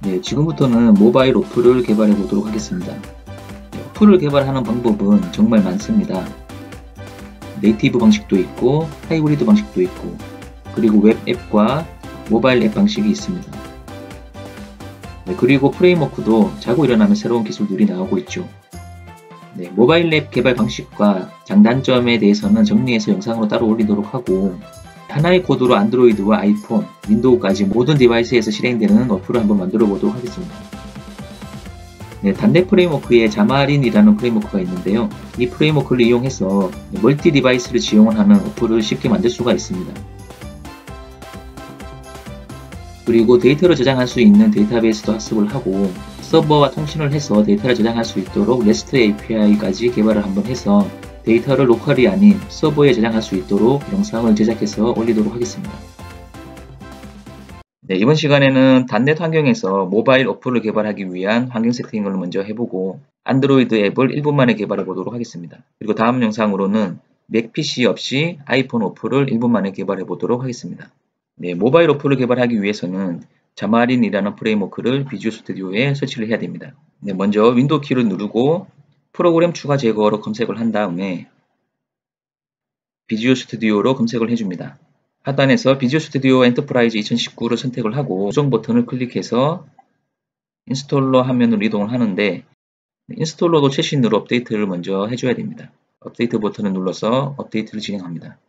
네, 지금부터는 모바일 어플을 개발해 보도록 하겠습니다. 어플을 개발하는 방법은 정말 많습니다. 네이티브 방식도 있고 하이브리드 방식도 있고 그리고 웹 앱과 모바일 앱 방식이 있습니다. 네, 그리고 프레임워크도 자고 일어나면 새로운 기술들이 나오고 있죠. 네, 모바일 앱 개발 방식과 장단점에 대해서는 정리해서 영상으로 따로 올리도록 하고 하나의 코드로 안드로이드와 아이폰, 윈도우까지 모든 디바이스에서 실행되는 어플을 한번 만들어 보도록 하겠습니다. 네, 단넷 프레임워크에 자마린이라는 프레임워크가 있는데요. 이 프레임워크를 이용해서 멀티 디바이스를 지원하는 어플을 쉽게 만들 수가 있습니다. 그리고 데이터를 저장할 수 있는 데이터베이스도 학습을 하고 서버와 통신을 해서 데이터를 저장할 수 있도록 REST API까지 개발을 한번 해서 데이터를 로컬이 아닌 서버에 저장할 수 있도록 영상을 제작해서 올리도록 하겠습니다. 네, 이번 시간에는 단넷 환경에서 모바일 어플을 개발하기 위한 환경 세팅을 먼저 해보고 안드로이드 앱을 1분 만에 개발해 보도록 하겠습니다. 그리고 다음 영상으로는 맥 PC 없이 아이폰 어플을 1분 만에 개발해 보도록 하겠습니다. 네, 모바일 어플을 개발하기 위해서는 자마린이라는 프레임워크를 비주얼 스튜디오에 설치를 해야 됩니다. 네, 먼저 윈도우 키를 누르고 프로그램 추가 제거로 검색을 한 다음에 비주얼 스튜디오로 검색을 해줍니다. 하단에서 비주얼 스튜디오 엔터프라이즈 2019를 선택을 하고 수정 버튼을 클릭해서 인스톨러 화면으로 이동을 하는데 인스톨러도 최신으로 업데이트를 먼저 해줘야 됩니다. 업데이트 버튼을 눌러서 업데이트를 진행합니다.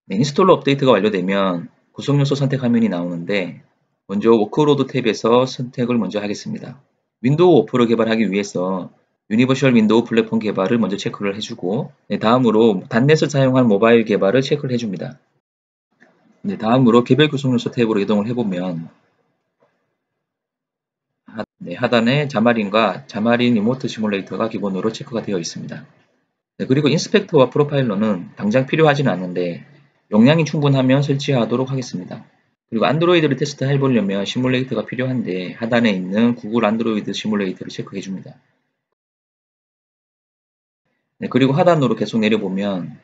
네, 인스톨러 업데이트가 완료되면 구성요소 선택 화면이 나오는데 먼저 워크로드 탭에서 선택을 먼저 하겠습니다. 윈도우 어플을 개발하기 위해서 유니버셜 윈도우 플랫폼 개발을 먼저 체크를 해주고 네, 다음으로 단넷을 사용한 모바일 개발을 체크를 해줍니다. 네, 다음으로 개별 구성요소 탭으로 이동을 해보면 하단에 자마린과 자마린 리모트 시뮬레이터가 기본으로 체크가 되어 있습니다. 네, 그리고 인스펙터와 프로파일러는 당장 필요하지는 않는데 용량이 충분하면 설치하도록 하겠습니다. 그리고 안드로이드를 테스트 해보려면 시뮬레이터가 필요한데 하단에 있는 구글 안드로이드 시뮬레이터를 체크해 줍니다. 네, 그리고 하단으로 계속 내려보면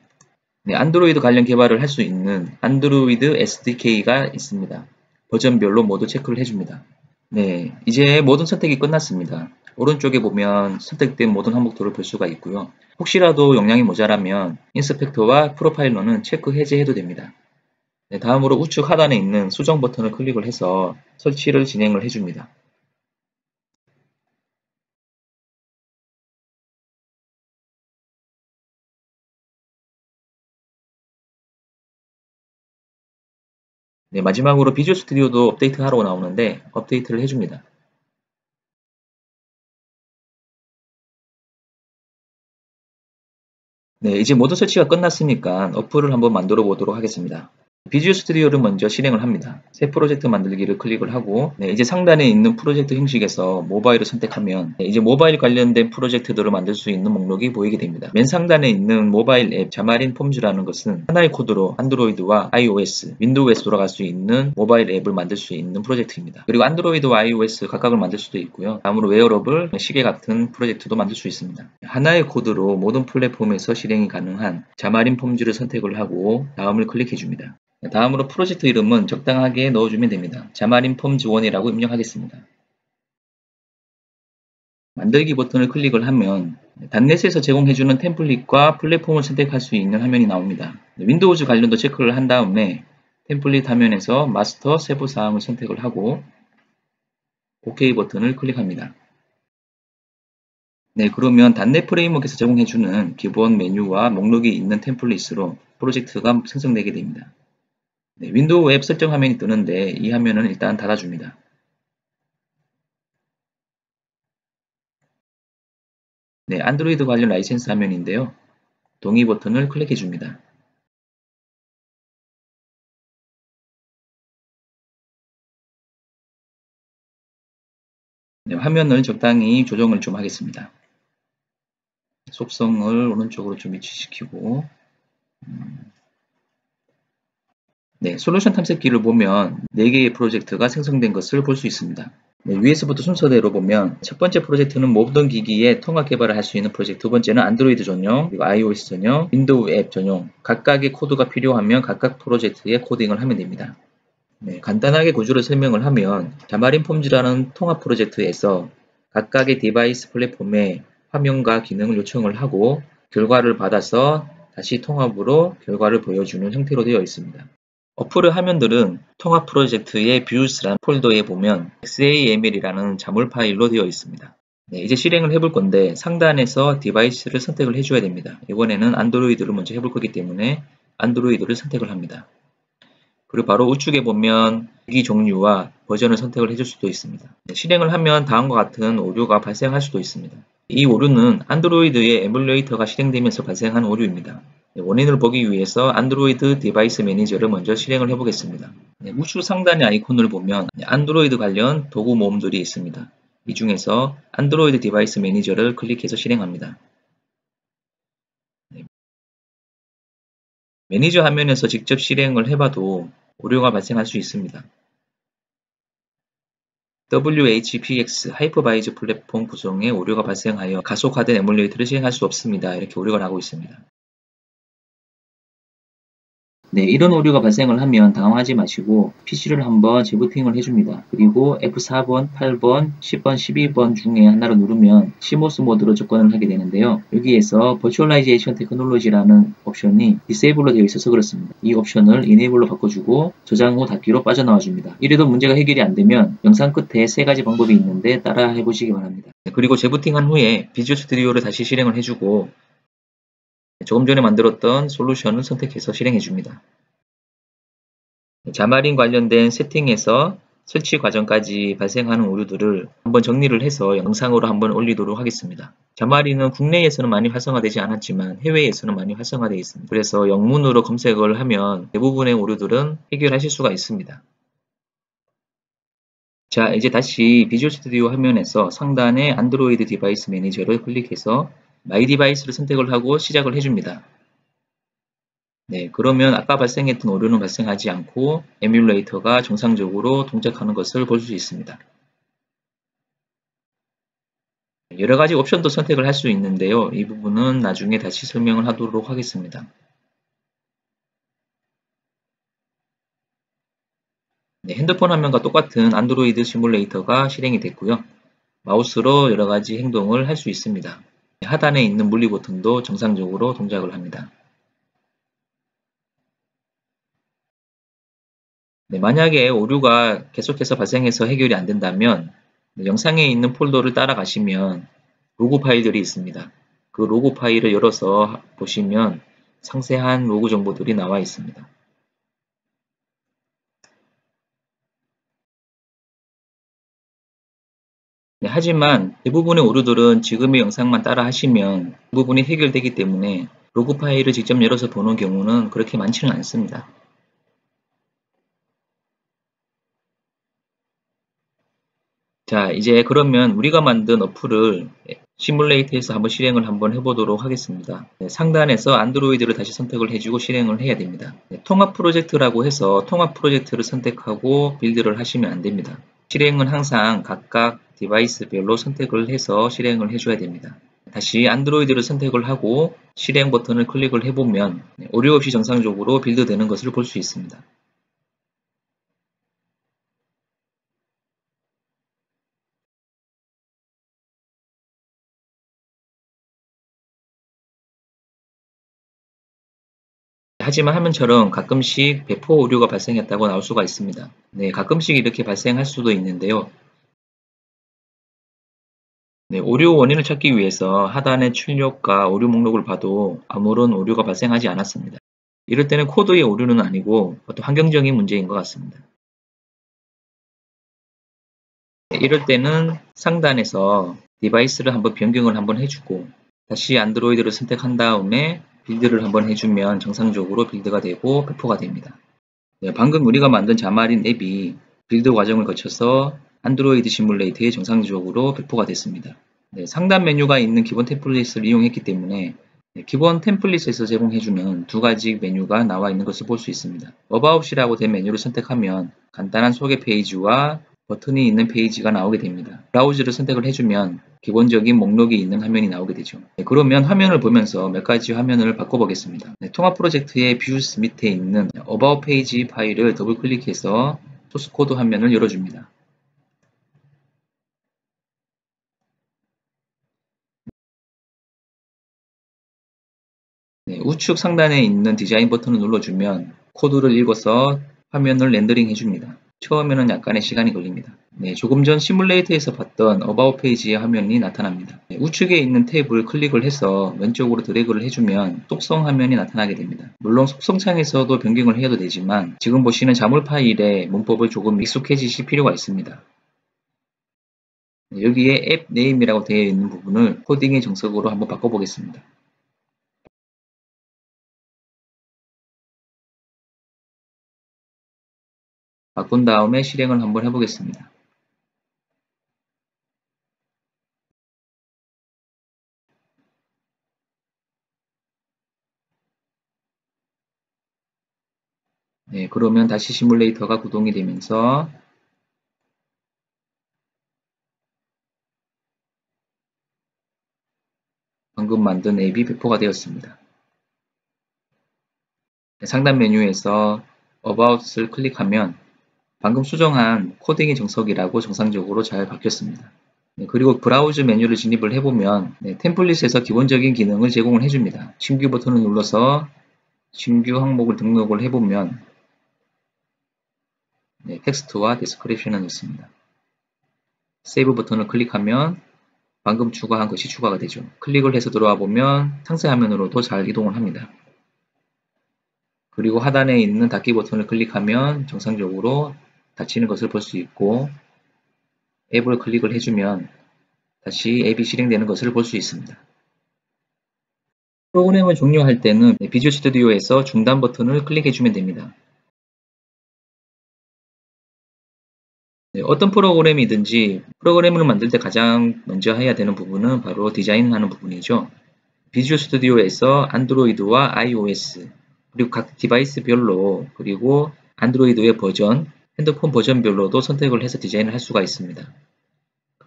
네, 안드로이드 관련 개발을 할 수 있는 안드로이드 SDK가 있습니다. 버전별로 모두 체크를 해줍니다. 네, 이제 모든 선택이 끝났습니다. 오른쪽에 보면 선택된 모든 항목들을 볼 수가 있고요. 혹시라도 용량이 모자라면 인스펙터와 프로파일러는 체크 해제해도 됩니다. 네, 다음으로 우측 하단에 있는 수정 버튼을 클릭을 해서 설치를 진행을 해줍니다. 네, 마지막으로 비주얼 스튜디오도 업데이트하라고 나오는데 업데이트를 해줍니다. 네, 이제 모든 설치가 끝났으니까 어플을 한번 만들어 보도록 하겠습니다. 비주얼 스튜디오를 먼저 실행을 합니다. 새 프로젝트 만들기를 클릭을 하고 네, 이제 상단에 있는 프로젝트 형식에서 모바일을 선택하면 네, 이제 모바일 관련된 프로젝트들을 만들 수 있는 목록이 보이게 됩니다. 맨 상단에 있는 모바일 앱 자마린 폼즈라는 것은 하나의 코드로 안드로이드와 iOS, 윈도우에서 돌아갈 수 있는 모바일 앱을 만들 수 있는 프로젝트입니다. 그리고 안드로이드와 iOS 각각을 만들 수도 있고요. 다음으로 웨어러블, 시계 같은 프로젝트도 만들 수 있습니다. 하나의 코드로 모든 플랫폼에서 실행이 가능한 자마린 폼즈를 선택을 하고 다음을 클릭해 줍니다. 다음으로 프로젝트 이름은 적당하게 넣어주면 됩니다. 자마린 폼즈1이라고 입력하겠습니다. 만들기 버튼을 클릭을 하면 단넷에서 제공해주는 템플릿과 플랫폼을 선택할 수 있는 화면이 나옵니다. 윈도우즈 관련도 체크를 한 다음에 템플릿 화면에서 마스터 세부 사항을 선택을 하고 OK 버튼을 클릭합니다. 네, 그러면 단넷 프레임워크에서 제공해주는 기본 메뉴와 목록이 있는 템플릿으로 프로젝트가 생성되게 됩니다. 네, 윈도우 앱 설정 화면이 뜨는데 이 화면은 일단 닫아줍니다. 네, 안드로이드 관련 라이센스 화면인데요. 동의 버튼을 클릭해 줍니다. 네, 화면을 적당히 조정을 좀 하겠습니다. 속성을 오른쪽으로 좀 위치시키고 네, 솔루션 탐색기를 보면 4개의 프로젝트가 생성된 것을 볼 수 있습니다. 네, 위에서부터 순서대로 보면 첫 번째 프로젝트는 모든 기기에 통합 개발을 할 수 있는 프로젝트, 두 번째는 안드로이드 전용, 그리고 iOS 전용, 윈도우 앱 전용 각각의 코드가 필요하면 각각 프로젝트에 코딩을 하면 됩니다. 네, 간단하게 구조를 설명을 하면 자마린 폼즈라는 통합 프로젝트에서 각각의 디바이스 플랫폼에 화면과 기능을 요청을 하고 결과를 받아서 다시 통합으로 결과를 보여주는 형태로 되어 있습니다. 어플의 화면들은 통합 프로젝트의 뷰스라는 폴더에 보면 XAML이라는 자물 파일로 되어 있습니다. 네, 이제 실행을 해볼 건데 상단에서 디바이스를 선택을 해줘야 됩니다. 이번에는 안드로이드를 먼저 해볼 거기 때문에 안드로이드를 선택을 합니다. 그리고 바로 우측에 보면 기기 종류와 버전을 선택을 해줄 수도 있습니다. 네, 실행을 하면 다음과 같은 오류가 발생할 수도 있습니다. 이 오류는 안드로이드의 에뮬레이터가 실행되면서 발생한 오류입니다. 네, 원인을 보기 위해서 안드로이드 디바이스 매니저를 먼저 실행을 해보겠습니다. 네, 우측 상단의 아이콘을 보면 안드로이드 관련 도구 모음들이 있습니다. 이 중에서 안드로이드 디바이스 매니저를 클릭해서 실행합니다. 네, 매니저 화면에서 직접 실행을 해봐도 오류가 발생할 수 있습니다. WHPX 하이퍼바이저 플랫폼 구성에 오류가 발생하여 가속화된 에뮬레이터를 실행할 수 없습니다. 이렇게 오류가 나고 있습니다. 네, 이런 오류가 발생을 하면 당황하지 마시고 PC를 한번 재부팅을 해줍니다. 그리고 F4번, 8번, 10번, 12번 중에 하나를 누르면 CMOS 모드로 접근을 하게 되는데요. 여기에서 Virtualization Technology라는 옵션이 디세이블로 되어 있어서 그렇습니다. 이 옵션을 Enable로 바꿔주고 저장 후 닫기로 빠져나와 줍니다. 이래도 문제가 해결이 안 되면 영상 끝에 세 가지 방법이 있는데 따라 해보시기 바랍니다. 그리고 재부팅한 후에 비주얼 스튜디오를 다시 실행을 해주고 조금 전에 만들었던 솔루션을 선택해서 실행해 줍니다. 자마린 관련된 세팅에서 설치 과정까지 발생하는 오류들을 한번 정리를 해서 영상으로 한번 올리도록 하겠습니다. 자마린은 국내에서는 많이 활성화되지 않았지만 해외에서는 많이 활성화되어 있습니다. 그래서 영문으로 검색을 하면 대부분의 오류들은 해결하실 수가 있습니다. 자, 이제 다시 비주얼 스튜디오 화면에서 상단의 안드로이드 디바이스 매니저를 클릭해서 마이 디바이스를 선택을 하고 시작을 해줍니다. 네, 그러면 아까 발생했던 오류는 발생하지 않고 에뮬레이터가 정상적으로 동작하는 것을 볼 수 있습니다. 여러 가지 옵션도 선택을 할 수 있는데요. 이 부분은 나중에 다시 설명을 하도록 하겠습니다. 네, 핸드폰 화면과 똑같은 안드로이드 시뮬레이터가 실행이 됐고요. 마우스로 여러 가지 행동을 할 수 있습니다. 하단에 있는 물리 버튼도 정상적으로 동작을 합니다. 네, 만약에 오류가 계속해서 발생해서 해결이 안 된다면 영상에 있는 폴더를 따라가시면 로그 파일들이 있습니다. 그 로그 파일을 열어서 보시면 상세한 로그 정보들이 나와 있습니다. 네, 하지만 대부분의 오류들은 지금의 영상만 따라 하시면 대부분이 해결되기 때문에 로그 파일을 직접 열어서 보는 경우는 그렇게 많지는 않습니다. 자, 이제 그러면 우리가 만든 어플을 시뮬레이터에서 한번 실행을 한번 해보도록 하겠습니다. 네, 상단에서 안드로이드를 다시 선택을 해주고 실행을 해야 됩니다. 네, 통합 프로젝트라고 해서 통합 프로젝트를 선택하고 빌드를 하시면 안 됩니다. 실행은 항상 각각 디바이스별로 선택을 해서 실행을 해줘야 됩니다. 다시 안드로이드를 선택을 하고 실행 버튼을 클릭을 해보면 오류 없이 정상적으로 빌드되는 것을 볼 수 있습니다. 하지만 화면처럼 가끔씩 배포 오류가 발생했다고 나올 수가 있습니다. 네, 가끔씩 이렇게 발생할 수도 있는데요. 네, 오류 원인을 찾기 위해서 하단의 출력과 오류 목록을 봐도 아무런 오류가 발생하지 않았습니다. 이럴 때는 코드의 오류는 아니고 어떤 환경적인 문제인 것 같습니다. 네, 이럴 때는 상단에서 디바이스를 한번 변경을 한번 해주고 다시 안드로이드를 선택한 다음에 빌드를 한번 해주면 정상적으로 빌드가 되고 배포가 됩니다. 네, 방금 우리가 만든 자마린 앱이 빌드 과정을 거쳐서 안드로이드 시뮬레이터에 정상적으로 배포가 됐습니다. 네, 상단 메뉴가 있는 기본 템플릿을 이용했기 때문에 기본 템플릿에서 제공해주는 두 가지 메뉴가 나와 있는 것을 볼 수 있습니다. About이라고 된 메뉴를 선택하면 간단한 소개 페이지와 버튼이 있는 페이지가 나오게 됩니다. 브라우즈를 선택을 해주면 기본적인 목록이 있는 화면이 나오게 되죠. 네, 그러면 화면을 보면서 몇 가지 화면을 바꿔보겠습니다. 네, 통합 프로젝트의 뷰스 밑에 있는 About 페이지 파일을 더블 클릭해서 소스코드 화면을 열어줍니다. 네, 우측 상단에 있는 디자인 버튼을 눌러주면 코드를 읽어서 화면을 렌더링 해줍니다. 처음에는 약간의 시간이 걸립니다. 네, 조금 전 시뮬레이터에서 봤던 어바웃 페이지의 화면이 나타납니다. 네, 우측에 있는 탭을 클릭을 해서 왼쪽으로 드래그를 해주면 속성 화면이 나타나게 됩니다. 물론 속성 창에서도 변경을 해도 되지만 지금 보시는 자물 파일의 문법을 조금 익숙해지실 필요가 있습니다. 네, 여기에 앱 네임이라고 되어 있는 부분을 코딩의 정석으로 한번 바꿔보겠습니다. 바꾼 다음에 실행을 한번 해보겠습니다. 네, 그러면 다시 시뮬레이터가 구동이 되면서 방금 만든 앱이 배포가 되었습니다. 네, 상단 메뉴에서 About을 클릭하면 방금 수정한 코딩의 정석이라고 정상적으로 잘 바뀌었습니다. 네, 그리고 브라우저 메뉴를 진입을 해보면 템플릿에서 기본적인 기능을 제공을 해줍니다. 신규 버튼을 눌러서 신규 항목을 등록을 해보면 텍스트와 디스크립션을 넣습니다. 세이브 버튼을 클릭하면 방금 추가한 것이 추가가 되죠. 클릭을 해서 들어와 보면 상세 화면으로도 잘 이동을 합니다. 그리고 하단에 있는 닫기 버튼을 클릭하면 정상적으로 닫히는 것을 볼 수 있고 앱을 클릭을 해주면 다시 앱이 실행되는 것을 볼 수 있습니다. 프로그램을 종료할 때는 비주얼 스튜디오에서 중단 버튼을 클릭해주면 됩니다. 어떤 프로그램이든지 프로그램을 만들 때 가장 먼저 해야 되는 부분은 바로 디자인하는 부분이죠. 비주얼 스튜디오에서 안드로이드와 iOS 그리고 각 디바이스별로 그리고 안드로이드의 버전, 핸드폰 버전별로도 선택을 해서 디자인을 할 수가 있습니다.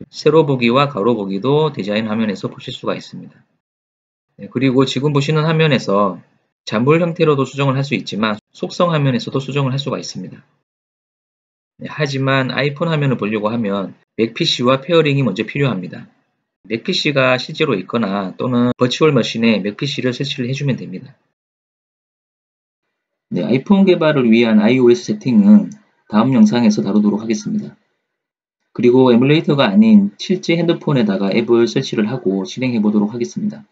세로 보기와 가로 보기도 디자인 화면에서 보실 수가 있습니다. 그리고 지금 보시는 화면에서 자물 형태로도 수정을 할 수 있지만 속성 화면에서도 수정을 할 수가 있습니다. 하지만 아이폰 화면을 보려고 하면 맥 PC와 페어링이 먼저 필요합니다. 맥 PC가 실제로 있거나 또는 버추얼 머신에 맥 PC를 설치를 해주면 됩니다. 네, 아이폰 개발을 위한 iOS 세팅은 다음 영상에서 다루도록 하겠습니다. 그리고 에뮬레이터가 아닌 실제 핸드폰에다가 앱을 설치를 하고 실행해 보도록 하겠습니다.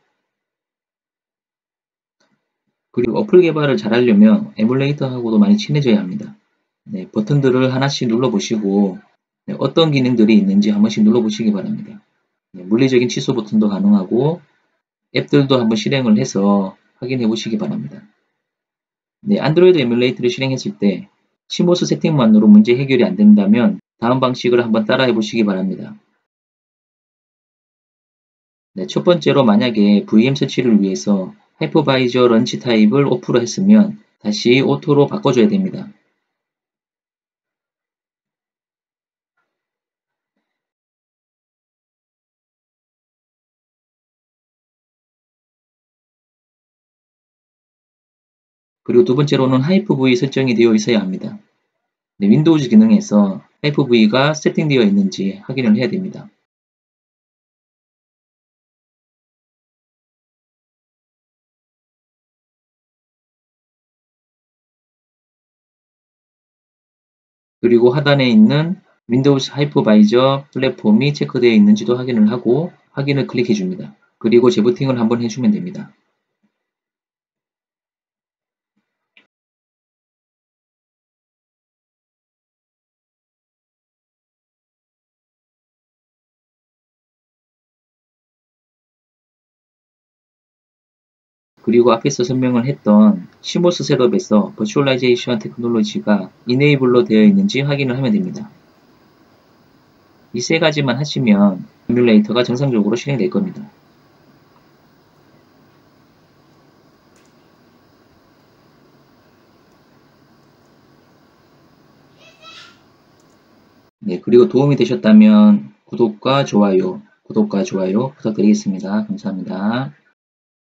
그리고 어플 개발을 잘하려면 에뮬레이터하고도 많이 친해져야 합니다. 네, 버튼들을 하나씩 눌러보시고 어떤 기능들이 있는지 한 번씩 눌러보시기 바랍니다. 물리적인 취소 버튼도 가능하고 앱들도 한번 실행을 해서 확인해 보시기 바랍니다. 네, 안드로이드 에뮬레이터를 실행했을 때 시모스 세팅만으로 문제 해결이 안 된다면 다음 방식을 한번 따라해 보시기 바랍니다. 네, 첫 번째로 만약에 VM 설치를 위해서 하이퍼바이저 런치 타입을 오프로 했으면 다시 오토로 바꿔줘야 됩니다. 그리고 두 번째로는 하이퍼V 설정이 되어 있어야 합니다. 네, 윈도우즈 기능에서 하이퍼V가 세팅되어 있는지 확인을 해야 됩니다. 그리고 하단에 있는 윈도우 하이퍼바이저 플랫폼이 체크되어 있는지도 확인을 하고 확인을 클릭해 줍니다. 그리고 재부팅을 한번 해주면 됩니다. 그리고 앞에서 설명을 했던 시모스 셋업에서 버추얼라이제이션 테크놀로지가 이네이블로 되어 있는지 확인을 하면 됩니다. 이 세 가지만 하시면 에뮬레이터가 정상적으로 실행될 겁니다. 네, 그리고 도움이 되셨다면 구독과 좋아요 부탁드리겠습니다. 감사합니다.